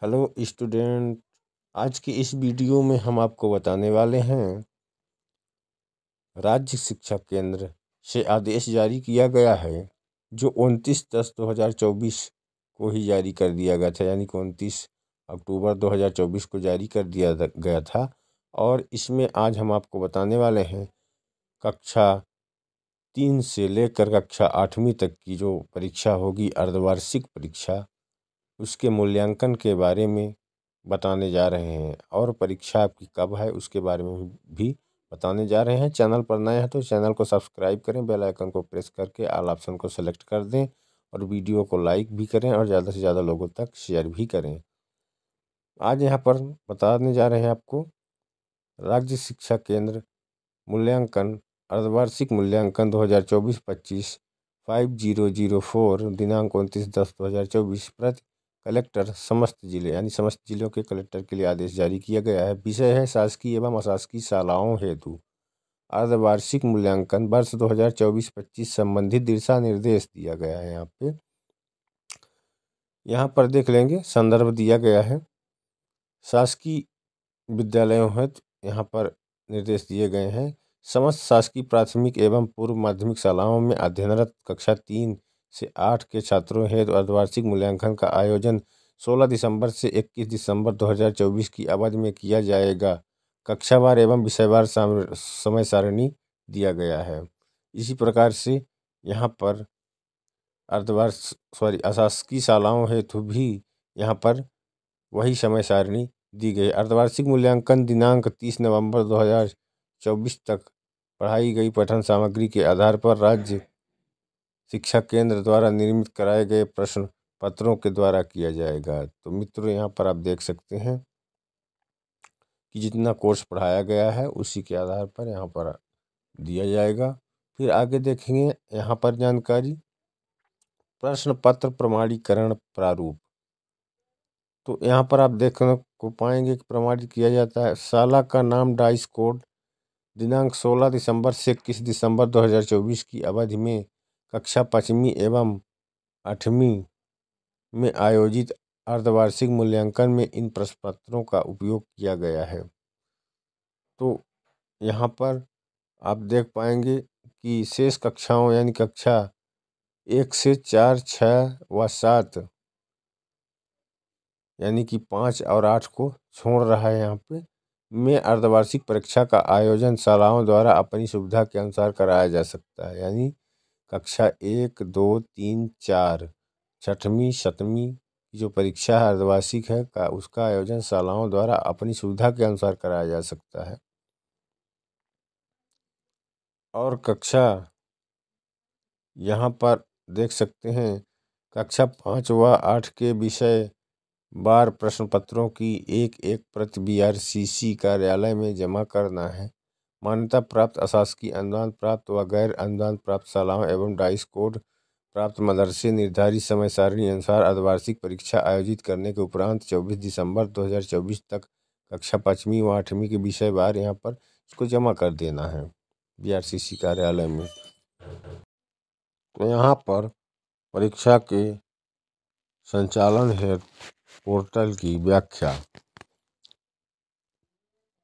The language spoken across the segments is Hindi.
Hello student. आज की इस वीडियो में हम आपको बताने वाले हैं राज्य शिक्षा केंद्र से आदेश जारी किया गया है जो 29/10/2024 को ही जारी कर दिया गया था, यानी कि 29 अक्टूबर 2024 को जारी कर दिया गया था। और इसमें आज हम आपको बताने वाले हैं कक्षा 3 से लेकर कक्षा 8वीं तक की जो परीक्षा होगी, अर्धवार्षिक परीक्षा, उसके मूल्यांकन के बारे में बताने जा रहे हैं। और परीक्षा आपकी कब है उसके बारे में भी बताने जा रहे हैं। चैनल पर नए हैं तो चैनल को सब्सक्राइब करें, बेल आइकन को प्रेस करके ऑल ऑप्शन को सेलेक्ट कर दें और वीडियो को लाइक भी करें और ज़्यादा से ज़्यादा लोगों तक शेयर भी करें। आज यहाँ पर बताने जा रहे हैं आपको राज्य शिक्षा केंद्र मूल्यांकन अर्धवार्षिक मूल्यांकन 2024-25 5004 दिनांक 29/10/2024 प्रति कलेक्टर समस्त जिले यानी समस्त जिलों के कलेक्टर के लिए आदेश जारी किया गया है। विषय है शासकीय एवं अशासकीय शालाओं हेतु अर्धवार्षिक मूल्यांकन वर्ष 2024-25 संबंधित दिशा निर्देश दिया गया है। यहाँ पर देख लेंगे, संदर्भ दिया गया है। शासकीय विद्यालयों हेतु यहाँ पर निर्देश दिए गए हैं। समस्त शासकीय प्राथमिक एवं पूर्व माध्यमिक शालाओं में अध्ययनरत कक्षा 3 से 8 के छात्रों हेतु अर्धवार्षिक मूल्यांकन का आयोजन 16 दिसंबर से 21 दिसंबर 2024 की अवधि में किया जाएगा। कक्षावार एवं विषयवार समय सारणी दिया गया है। इसी प्रकार से यहाँ पर अशासकीय शालाओं हेतु भी यहाँ पर वही समय सारणी दी गई। अर्धवार्षिक मूल्यांकन दिनांक 30 नवंबर 2024 तक पढ़ाई गई पठन सामग्री के आधार पर राज्य शिक्षा केंद्र द्वारा निर्मित कराए गए प्रश्न पत्रों के द्वारा किया जाएगा। तो मित्रों, यहाँ पर आप देख सकते हैं कि जितना कोर्स पढ़ाया गया है उसी के आधार पर यहाँ पर दिया जाएगा। फिर आगे देखेंगे यहाँ पर जानकारी प्रश्न पत्र प्रमाणीकरण प्रारूप। तो यहाँ पर आप देखने को पाएंगे कि प्रमाणित किया जाता है। शाला का नाम डाइस कोड दिनांक 16 दिसंबर से 21 दिसंबर 2024 की अवधि में कक्षा 5वीं एवं 8वीं में आयोजित अर्धवार्षिक मूल्यांकन में इन प्रश्न पत्रों का उपयोग किया गया है। तो यहाँ पर आप देख पाएंगे कि शेष कक्षाओं यानी कक्षा 1 से 4, 6 व 7 यानी कि 5 और 8 को छोड़ रहा है। यहाँ पे में अर्धवार्षिक परीक्षा का आयोजन शालाओं द्वारा अपनी सुविधा के अनुसार कराया जा सकता है। यानी कक्षा 1, 2, 3, 4, 6वीं 7वीं की जो परीक्षा है अर्धवार्षिक है का उसका आयोजन शालाओं द्वारा अपनी सुविधा के अनुसार कराया जा सकता है। और कक्षा यहाँ पर देख सकते हैं कक्षा 5 व 8 के विषय बार प्रश्न पत्रों की एक एक प्रति BRCC कार्यालय में जमा करना है। मान्यता प्राप्त अशासकीय अनुदान प्राप्त व गैर अनुदान प्राप्त शालाओं एवं डाइस कोड प्राप्त मदरसे निर्धारित समय सारणी अनुसार अर्धवार्षिक परीक्षा आयोजित करने के उपरांत 24 दिसंबर 2024 तक कक्षा 5वीं व 8वीं के विषय बार यहाँ पर इसको जमा कर देना है BRCC कार्यालय में। तो यहाँ पर परीक्षा के संचालन हेतु पोर्टल की व्याख्या।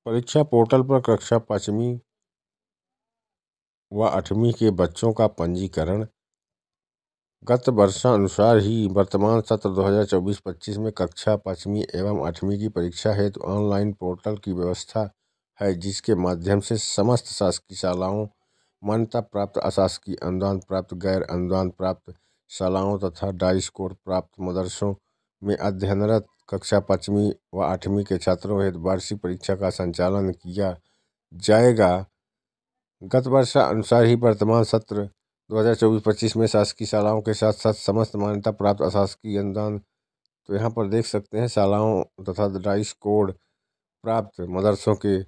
परीक्षा पोर्टल पर कक्षा 5वीं व 8वीं के बच्चों का पंजीकरण गत वर्षानुसार ही वर्तमान सत्र 2024-25 में कक्षा 5वीं एवं 8वीं की परीक्षा हेतु ऑनलाइन पोर्टल की व्यवस्था है, जिसके माध्यम से समस्त शासकीय शालाओं, मान्यता प्राप्त अशासकीय अनुदान प्राप्त गैर अनुदान प्राप्त शालाओं तथा डाइस कोड प्राप्त मदरसों में अध्ययनरत कक्षा 5वीं व 8वीं के छात्रों हेतु वार्षिक परीक्षा का संचालन किया जाएगा। गत वर्षानुसार ही वर्तमान सत्र 2024-25 में शासकीय शालाओं के साथ साथ समस्त मान्यता प्राप्त अशासकीय अनुदान, तो यहाँ पर देख सकते हैं शालाओं तथा डाइस कोड प्राप्त मदरसों के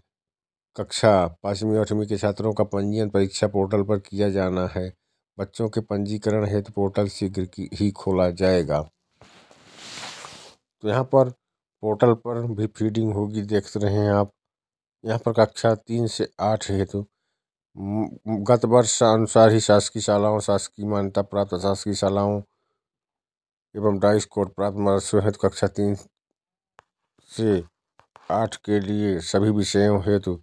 कक्षा 5वीं 8वीं के छात्रों का पंजीयन परीक्षा पोर्टल पर किया जाना है। बच्चों के पंजीकरण हेतु पोर्टल शीघ्र ही खोला जाएगा। तो यहाँ पर पोर्टल पर भी फीडिंग होगी, देख रहे हैं आप। यहाँ पर कक्षा 3 से 8 हेतु गत वर्ष अनुसार ही शासकीय शालाओं, शासकीय मान्यता प्राप्त अशासकीय शालाओं एवं डाइस कोड प्राप्त मदरसों हेतु कक्षा 3 से 8 के लिए सभी विषयों हेतु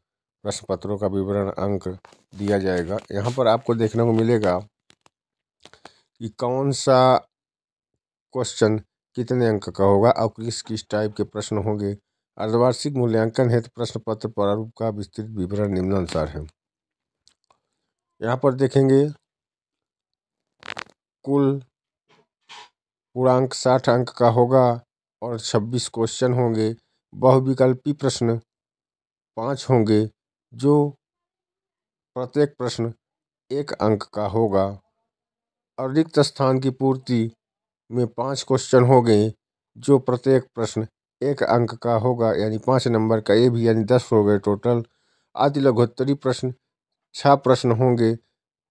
प्रश्न पत्रों का विवरण अंक दिया जाएगा। यहाँ पर आपको देखने को मिलेगा कि कौन सा क्वेश्चन कितने अंक का होगा और किस किस टाइप के प्रश्न होंगे। अर्धवार्षिक मूल्यांकन हेतु प्रश्न पत्र प्रारूप का विस्तृत विवरण निम्नानुसार है। यहाँ पर देखेंगे कुल पूर्णांक 60 अंक का होगा और 26 क्वेश्चन होंगे। बहुविकल्पी प्रश्न 5 होंगे जो प्रत्येक प्रश्न 1 अंक का होगा और रिक्त स्थान की पूर्ति में 5 क्वेश्चन होंगे जो प्रत्येक प्रश्न 1 अंक का होगा, यानी 5 नंबर का, ये भी यानी 10 हो गए टोटल। आदि लघुत्तरी प्रश्न 6 प्रश्न होंगे,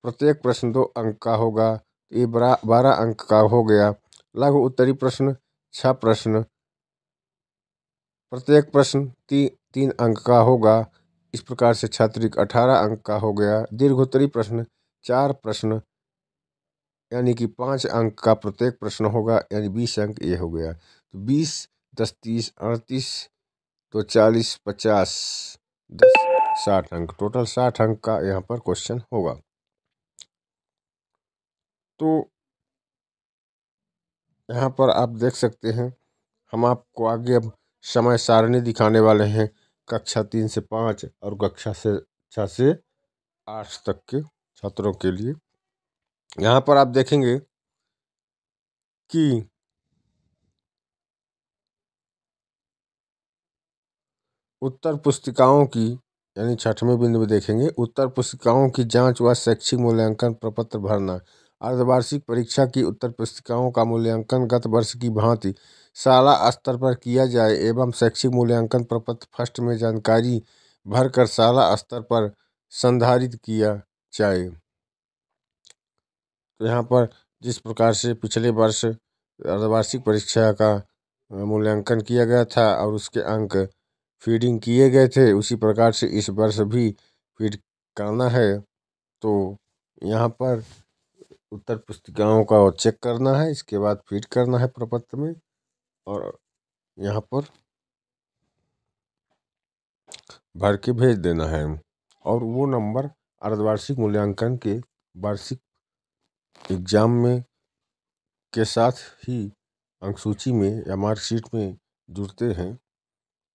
प्रत्येक प्रश्न 2 अंक का होगा, ये 12 अंक का हो गया। लघु उत्तरी प्रश्न 6 प्रश्न, प्रत्येक प्रश्न 3 अंक का होगा, इस प्रकार से छात्रिक 18 अंक का हो गया। दीर्घोत्तरी प्रश्न 4 प्रश्न यानी कि 5 अंक का प्रत्येक प्रश्न होगा, यानी 20 अंक ये हो गया। तो 20 10 30 38 तो 40 50 10 60 अंक, टोटल 60 अंक का यहाँ पर क्वेश्चन होगा। तो यहाँ पर आप देख सकते हैं, हम आपको आगे अब समय सारणी दिखाने वाले हैं कक्षा 3 से 5 और कक्षा से 6 से 8 तक के छात्रों के लिए। यहाँ पर आप देखेंगे कि उत्तर पुस्तिकाओं की, यानी 6वें बिंदु में देखेंगे उत्तर पुस्तिकाओं की जांच व शैक्षिक मूल्यांकन प्रपत्र भरना। अर्धवार्षिक परीक्षा की उत्तर पुस्तिकाओं का मूल्यांकन गत वर्ष की भांति शाला स्तर पर किया जाए एवं शैक्षिक मूल्यांकन प्रपत्र फर्स्ट में जानकारी भरकर शाला स्तर पर संधारित किया जाए। तो यहाँ पर जिस प्रकार से पिछले वर्ष अर्धवार्षिक परीक्षा का मूल्यांकन किया गया था और उसके अंक फीडिंग किए गए थे, उसी प्रकार से इस वर्ष भी फीड करना है। तो यहाँ पर उत्तर पुस्तिकाओं का चेक करना है, इसके बाद फीड करना है प्रपत्र में और यहाँ पर भर के भेज देना है। और वो नंबर अर्धवार्षिक मूल्यांकन के वार्षिक एग्जाम में के साथ ही अंक सूची में या मार्कशीट में जुड़ते हैं।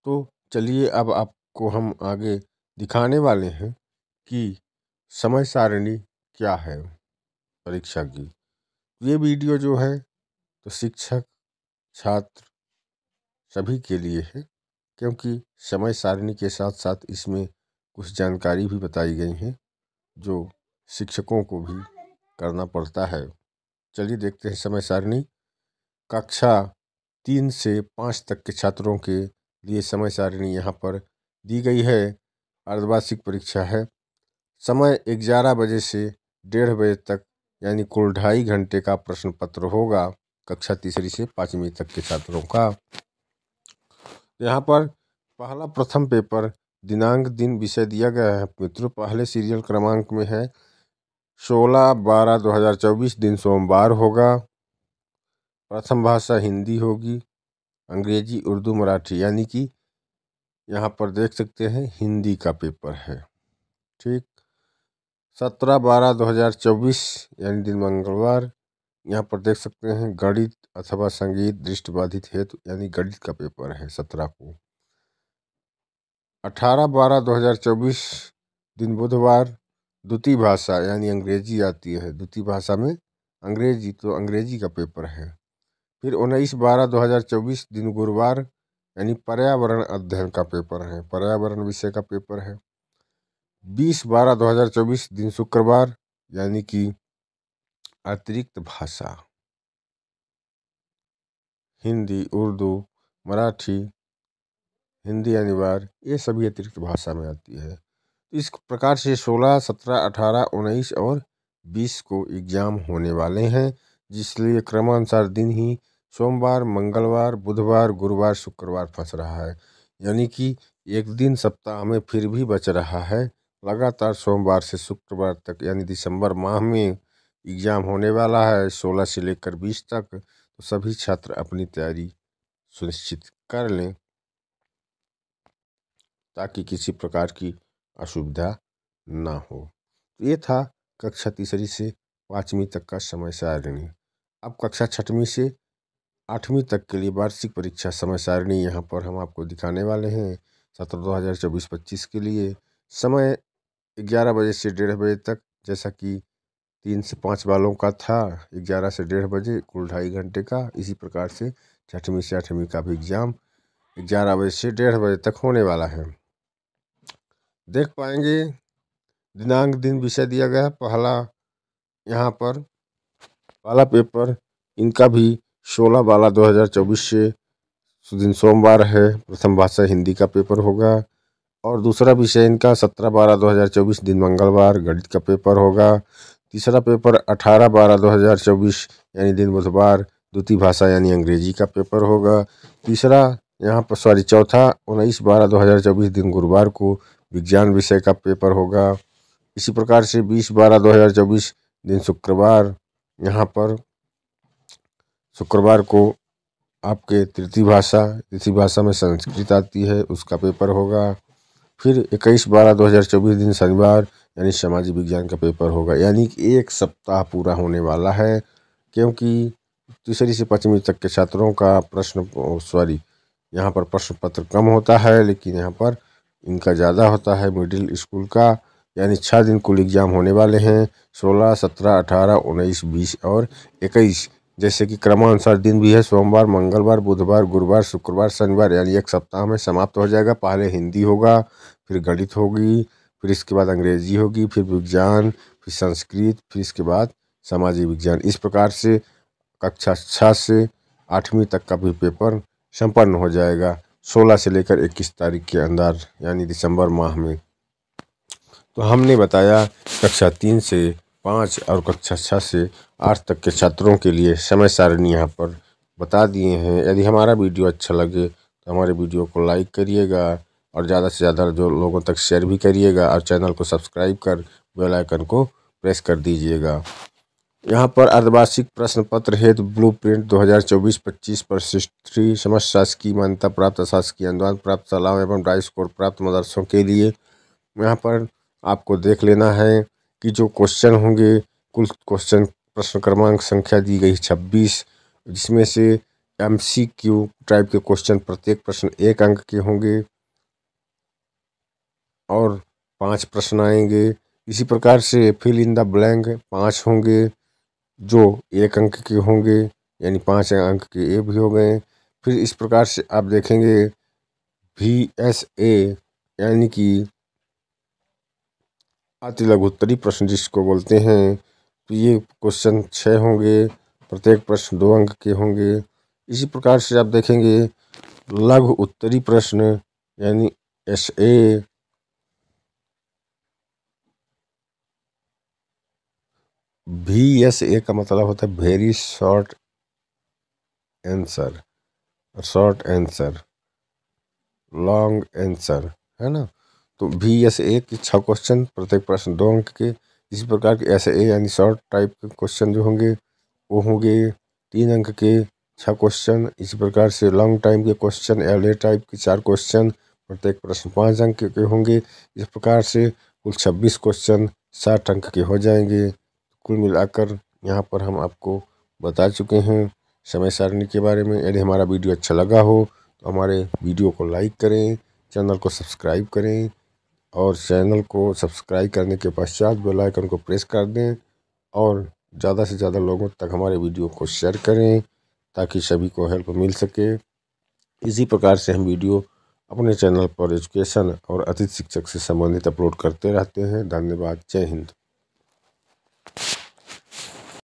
तो चलिए अब आपको हम आगे दिखाने वाले हैं कि समय सारणी क्या है परीक्षा की। ये वीडियो जो है तो शिक्षक छात्र सभी के लिए है, क्योंकि समय सारणी के साथ साथ इसमें कुछ जानकारी भी बताई गई हैं जो शिक्षकों को भी करना पड़ता है। चलिए देखते हैं समय सारणी। कक्षा 3 से 5 तक के छात्रों के लिए समय सारणी यहाँ पर दी गई है। अर्धवार्षिक परीक्षा है, समय 11 बजे से 1:30 बजे तक, यानी कुल 2.5 घंटे का प्रश्न पत्र होगा कक्षा 3 से 5वीं तक के छात्रों का। यहाँ पर पहला प्रथम पेपर दिनांक दिन विषय दिया गया है मित्रों। पहले सीरियल क्रमांक में है 16/12/2024, दिन सोमवार होगा। प्रथम भाषा हिंदी होगी, अंग्रेजी उर्दू मराठी, यानी कि यहाँ पर देख सकते हैं हिंदी का पेपर है। ठीक, 17/12/2024 यानी दिन मंगलवार, यहाँ पर देख सकते हैं गणित अथवा संगीत दृष्टिबाधित हेतु, यानी गणित का पेपर है 17 को। 18/12/2024 दिन बुधवार, द्वितीय भाषा यानी अंग्रेजी आती है, द्वितीय भाषा में अंग्रेजी, तो अंग्रेजी का पेपर है। फिर 19/12/2024 दिन गुरुवार, यानी पर्यावरण अध्ययन का पेपर है, पर्यावरण विषय का पेपर है। 20/12/2024 दिन शुक्रवार, यानी कि अतिरिक्त भाषा हिंदी उर्दू मराठी, हिंदी अनिवार्य, ये सभी अतिरिक्त भाषा में आती है। इस प्रकार से 16, 17, 18, 19 और 20 को एग्जाम होने वाले हैं, जिसलिए क्रमानुसार दिन ही सोमवार, मंगलवार, बुधवार, गुरुवार, शुक्रवार फंस रहा है, यानी कि एक दिन सप्ताह में फिर भी बच रहा है। लगातार सोमवार से शुक्रवार तक, यानी दिसंबर माह में एग्ज़ाम होने वाला है 16 से लेकर 20 तक। तो सभी छात्र अपनी तैयारी सुनिश्चित कर लें। ताकि किसी प्रकार की असुविधा ना हो। ये था कक्षा तीसरी से 5वीं तक का समय सारणी। अब कक्षा 6वीं से 8वीं तक के लिए वार्षिक परीक्षा समय सारणी यहाँ पर हम आपको दिखाने वाले हैं। सत्र 2024-25 के लिए समय 11 बजे से 1:30 बजे तक, जैसा कि 3 से 5 वालों का था 11 से 1:30 बजे, कुल 2.5 घंटे का। इसी प्रकार से 6वीं से 8वीं का भी एग्ज़ाम 11 बजे से 1:30 बजे तक होने वाला है। देख पाएंगे दिनांक, दिन, विषय दिया गया है। यहाँ पर पहला पेपर इनका भी 16/12/2024 से दिन सोमवार है। प्रथम भाषा हिंदी का पेपर होगा। और दूसरा विषय इनका 17/12/2024 दिन मंगलवार गणित का पेपर होगा। तीसरा पेपर 18/12/2024 यानी दिन बुधवार द्वितीय भाषा यानी अंग्रेजी का पेपर होगा। चौथा 19/12/2024 दिन गुरुवार को विज्ञान विषय का पेपर होगा। इसी प्रकार से 20/12/2024 दिन शुक्रवार, यहाँ पर शुक्रवार को आपके तृतीय भाषा में संस्कृत आती है, उसका पेपर होगा। फिर 21/12/2024 दिन शनिवार यानी सामाजिक विज्ञान का पेपर होगा। यानी कि एक सप्ताह पूरा होने वाला है, क्योंकि तीसरी से 5वीं तक के छात्रों का यहाँ पर प्रश्न पत्र कम होता है, लेकिन यहाँ पर इनका ज़्यादा होता है मिडिल स्कूल का। यानी 6 दिन कुल एग्ज़ाम होने वाले हैं, 16, 17, 18, 19, 20 और 21। जैसे कि क्रमानुसार दिन भी है, सोमवार, मंगलवार, बुधवार, गुरुवार, शुक्रवार, शनिवार, यानी एक सप्ताह में समाप्त हो जाएगा। पहले हिंदी होगा, फिर गणित होगी, फिर इसके बाद अंग्रेजी होगी, फिर विज्ञान, फिर संस्कृत, फिर इसके बाद सामाजिक विज्ञान। इस प्रकार से कक्षा 6 से 8वीं तक का भी पेपर संपन्न हो जाएगा 16 से लेकर 21 तारीख के अंदर, यानी दिसंबर माह में। तो हमने बताया कक्षा 3 से 5 और कक्षा 6 से 8 तक के छात्रों के लिए समय सारणी यहाँ पर बता दिए हैं। यदि हमारा वीडियो अच्छा लगे तो हमारे वीडियो को लाइक करिएगा और ज़्यादा से ज़्यादा जो लोगों तक शेयर भी करिएगा, और चैनल को सब्सक्राइब कर बेल आइकन को प्रेस कर दीजिएगा। यहाँ पर अर्धवार्षिक प्रश्न पत्र हेतु ब्लूप्रिंट 2024-25 पर हिस्ट्री समस्त शासकीय मान्यता प्राप्त शासकीय अनुदान प्राप्त शालाओं एवं ड्राई स्कोर प्राप्त मदरसों के लिए यहाँ पर आपको देख लेना है कि जो क्वेश्चन होंगे, कुल क्वेश्चन प्रश्न क्रमांक संख्या दी गई 26, जिसमें से MCQ टाइप के क्वेश्चन प्रत्येक प्रश्न 1 अंक के होंगे और 5 प्रश्न आएंगे। इसी प्रकार से फिल इन द ब्लैंक 5 होंगे जो 1 अंक के होंगे, यानी 5 अंक के ये भी हो गए। फिर इस प्रकार से आप देखेंगे VSA यानी कि अति लघु उत्तरीय प्रश्न जिसको बोलते हैं, तो ये क्वेश्चन 6 होंगे, प्रत्येक प्रश्न 2 अंक के होंगे। इसी प्रकार से आप देखेंगे लघु उत्तरीय प्रश्न यानी SA VSA का मतलब होता है very short answer, long answer, है ना। तो VSA के 6 क्वेश्चन, प्रत्येक प्रश्न 2 अंक के। इसी प्रकार के SA यानी शॉर्ट टाइप के क्वेश्चन जो होंगे वो होंगे 3 अंक के 6 क्वेश्चन। इसी प्रकार से लॉन्ग टाइम के क्वेश्चन LA टाइप के 4 क्वेश्चन, प्रत्येक प्रश्न 5 अंक के होंगे। इस प्रकार से कुल 26 क्वेश्चन 60 अंक के हो जाएंगे। कुल मिलाकर यहाँ पर हम आपको बता चुके हैं समय सारणी के बारे में। यदि हमारा वीडियो अच्छा लगा हो तो हमारे वीडियो को लाइक करें, चैनल को सब्सक्राइब करें, और चैनल को सब्सक्राइब करने के पश्चात बेल आइकन को प्रेस कर दें, और ज़्यादा से ज़्यादा लोगों तक हमारे वीडियो को शेयर करें ताकि सभी को हेल्प मिल सके। इसी प्रकार से हम वीडियो अपने चैनल पर एजुकेशन और अतिथि शिक्षक से संबंधित अपलोड करते रहते हैं। धन्यवाद। जय हिंद।